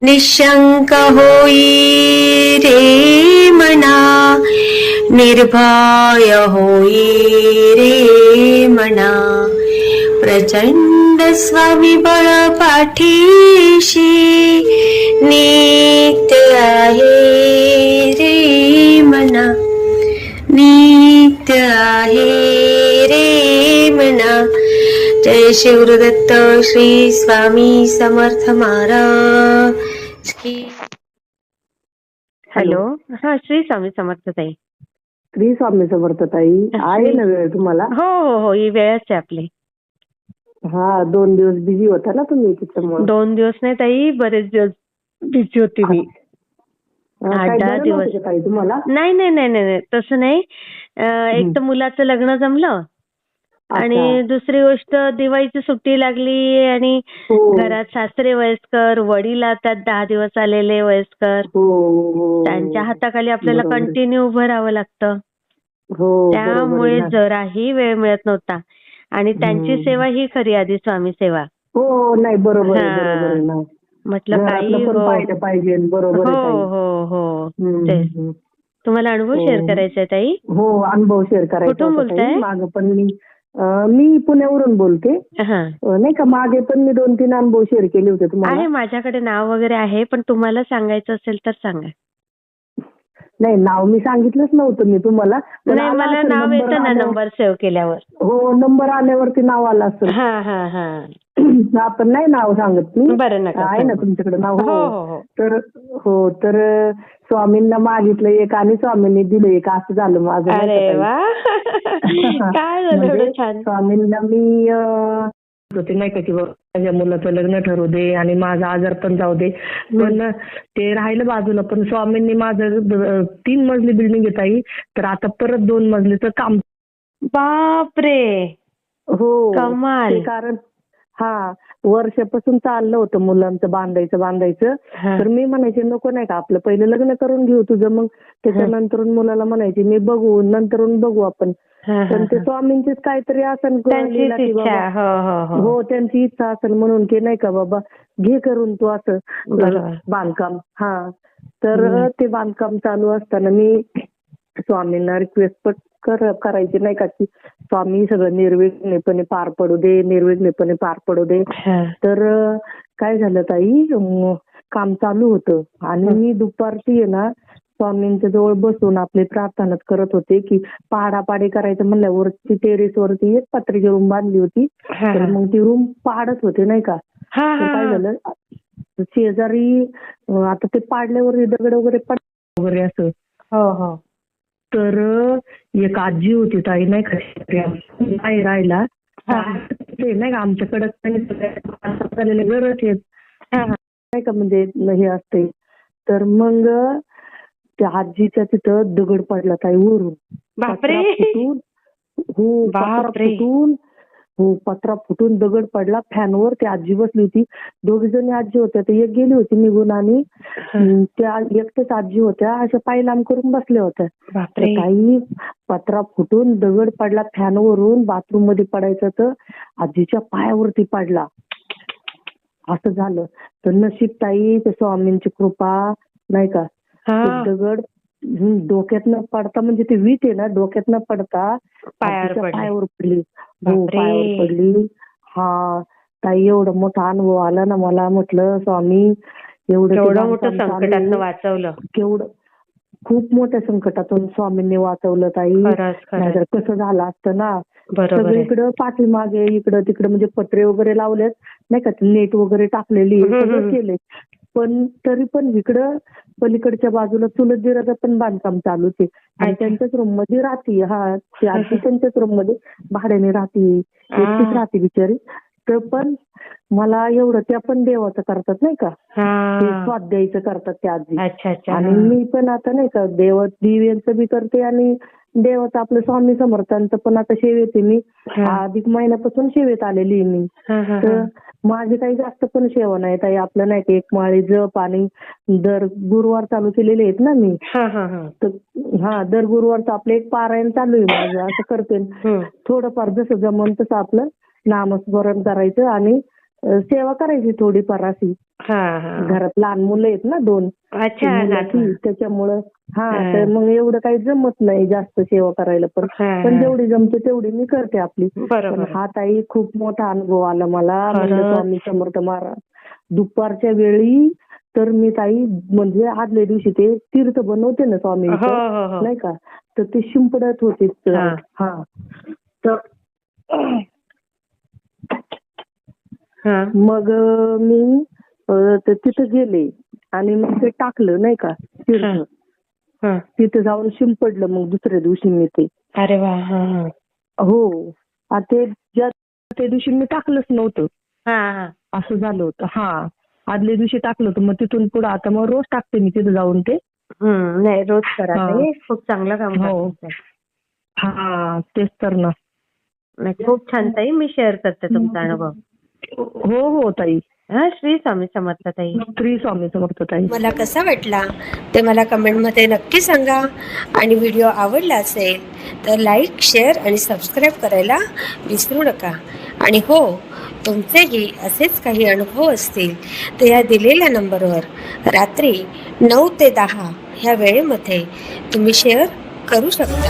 निशंक होई रे मना, निर्भय होई रे मना, प्रचंड स्वविबळ पाठीशी नित्य आहे रे मना, नित्य आहे रे मना. जय शिवदत्त श्री स्वामी समर्थ महाराज की. हॅलो. हा, श्री स्वामी समर्थ ताई. श्री स्वामी समर्थ ताई. आहे ना वेळ तुम्हाला? हो हो हो, ही वेळच आहे आपली. हा, 2 दिवस बिझी होता ना तुम्ही त्याच्यामुळे. 2 दिवस नाही ताई, बरेच दिवस बिझी होती मी. काही 8-10 बरं दिवस. नव्हतं का ताई तुम्हाला? नाही नाही नाही नाही, तसं नाही. एक तर मुलाचं लग्न जमलं आणि दुसरी गोष्ट दिवाळीची सुट्टी लागली आणि हो घरात सासरे वयस्कर, वडील आता 10 दिवस आलेले वयस्कर, हो हो. त्यांच्या हाताखाली आपल्याला बरोबर आहे. कंटिन्यू उभं राहावं लागतं. हो, बरोबर आहे त्यामुळे ना. जराही वेळ मिळत नव्हता आणि त्यांची सेवा ही खरी आधी स्वामी सेवा. हो, नाही बरोबर आहे, हा. बरोबर आहे ना. म्हटलं काही घरातलं पण हो पाहिलं पाहिजे, बरोबर हो आहे ताई. हो हो, तेच. हम्म. तुम्हाला अनुभव शेअर करायचा आहे ताई? हो, अनुभव शेअर करायचा कुठून होता ताई. बोलताय? मागं पण मी पुण्यावरून बोलते. हा, नाही का, मागे पण मी 2-3 अनुभव शेअर केले होते तुम्हाला. आहे माझ्याकडे नाव वगैरे आहे, पण तुम्हाला सांगायचं असेल तर सांगा. नाही, नाव मी सांगितलंच नव्हतं मी तुम्हाला. पण नाही, आला मला असेल नाव नंबर येतं ना आल्यावर. नंबर सेव्ह केल्यावर. हो, नंबर आल्यावरती नाव आलं असेल. हा हा हा, आपण नाही नाव सांगत मी. बरं, नका आहे ना सांगू. तुमच्याकडे नाव? हो हो. हो हो. तर स्वामींना मागितलं एक आणि स्वामींनी दिलं एक, असं झालं माझं. नाही अरे का वा, ताई? काय झालं म्हणजे एवढं छान? स्वामींना मी होते नाही का, की बाबा माझ्या मुलाचं लग्न ठरवू दे आणि माझा आजार पण जाऊ दे. पण ते राहिलं बाजूला. पण स्वामींनी माझं 3 मजली बिल्डिंग आहे ताई, तर आता परत 2 मजलीचं काम. बापरे, हो, कमाल. ते कारण वर्षापासून चाललं होतं मुलांचं बांधायचं. तर मी म्हणायचे नको, नाही का, आपलं पहिलं लग्न करून घेऊ तुझं, मग त्याच्यानंतर मुलाला म्हणायचे मी बघू, नंतरून बघू आपण. पण ते स्वामींचीच काहीतरी असेल, त्यांचीच इच्छा. हो, त्यांची इच्छा असेल म्हणून की नाही का बाबा घे करून तू असं बरोबर. बांधकाम. तर ते बांधकाम चालू असताना मी स्वामींना रिक्वेस्ट पण करायची नाही का, की स्वामी सगळं निर्विघ्नपणे पार पडू दे. तर काय झालं ताई, काम चालू होतं आणि मी दुपारची आहे ना स्वामींच्या जवळ बसून आपली प्रार्थना करत होते, की पाडापाडी करायचं म्हणल्यावरती टेरेसवरती एक पत्र्याची रूम बांधली होती. तर मग ती रूम पाडत होते नाही का. तर काय झालं, शेजारी आता ते पाडल्यावर दगड वगैरे असं. हो. तर एक आजी होती ताई नाही का, नाही राहिला ते नाही का आमच्याकडे घरच येत नाही का, म्हणजे हे असते. तर मग त्या आजीच्या तिथं दगड पडला ताई वरून. पत्रा फुटून दगड पडला फॅनवर. ती आजी बसली होती, 2 जणी आजी होत्या. तर एक गेली होती निघून आणि त्या एकट्याच आजी होत्या, अशा पायलाम करून बसल्या होत्या. काही पत्रा फुटून दगड पडला फॅनवरून, बाथरूम मध्ये पडायचा तर आजीच्या पायावरती पडला. असं झालं. तर नशीब ताई, त्या स्वामींची कृपा नाही का, दगड डोक्यात न पडता, म्हणजे ते वीट आहे ना, डोक्यात न पडता पायावर पडली. हो, पायावर पडली. ताई एवढा मोठा अनुभव आला ना मला. म्हटलं स्वामी एवढं मोठं संकटातनं वाचवलं. खूप मोठ्या संकटातून स्वामींनी वाचवलं ताई. नाहीतर कसं झालं असतं ना. सगळीकडं पाठीमागे इकडं तिकडं म्हणजे पत्रे वगैरे लावलेत नाही का, नेट वगैरे टाकलेली, सगळं केलंय. पण तरी पण इकडं पलीकडच्या बाजूला चुलत दिराचं पण बांधकाम चालूच आहे आणि त्यांच्याच रूम मध्ये राहती. ती आजी त्यांच्याच रूम मध्ये भाड्याने राहती, एकटीच राहते बिचारी. तर पण मला एवढं, त्या पण देवाचं करतात नाही का, स्वाध्यायचं करतात त्या आजी. आणि मी पण आता नाही का दिव्यांचं बी करते आणि देवाचं आपलं स्वामी समर्थांचं पण आता सेवेत आहे मी. अधिक महिन्यापासून सेवेत आलेली आहे मी. तर माझी काही जास्त पण सेवा नाही ताई. आपलं नाही का, 1 माळी जप आणि दर गुरुवार चालू केलेले आहेत ना मी. तर दर गुरुवारचं आपलं एक पारायण चालू आहे माझं. असं करते थोडंफार जसं जमन तसं आपलं नामस्मरण करायचं आणि सेवा करायची थोडीफार अशी. घरात लहान मुलं आहेत ना 2. त्याच्यामुळं तर मग एवढं काही जमत नाही जास्त सेवा करायला. पण जेवढी जमते तेवढी मी करते आपली. पण हा ताई खूप मोठा अनुभव आला मला. म्हणजे स्वामी समर्थ महाराज दुपारच्या वेळी तर मी ताई म्हणजे आदल्या दिवशी ते तीर्थ बनवते ना स्वामींचं नाही का, तर ते शिंपडत होते. तर मग मी तिथं गेले आणि मग ते टाकलं नाही का तीर्थ. तिथे जाऊन शिंपडलं मग दुसऱ्या दिवशी मी ते. अरे वा. हो. ते त्या दिवशी मी टाकलंच नव्हतं. असं झालं होतं. आदल्या दिवशी टाकलं होतं. मग तिथून पुढे आता मग रोज टाकते मी तिथे जाऊन ते. नाही रोज करा. खूप चांगलं काम करते. तेच तर ना. खूप छान ताई. मी शेअर करते तुमचा अनुभव. हो ताई. श्री स्वामी समर्थ ताई. श्री स्वामी समर्थ ताई. मला कसा वाटला ते मला कमेंटमध्ये नक्की सांगा. आणि व्हिडिओ आवडला असेल तर लाईक, शेअर आणि सबस्क्राईब करायला विसरू नका. आणि हो, तुमचेही असेच काही अनुभव असतील तर या दिलेल्या नंबरवर रात्री 9 ते 10 ह्या वेळेमध्ये तुम्ही शेअर करू शकता.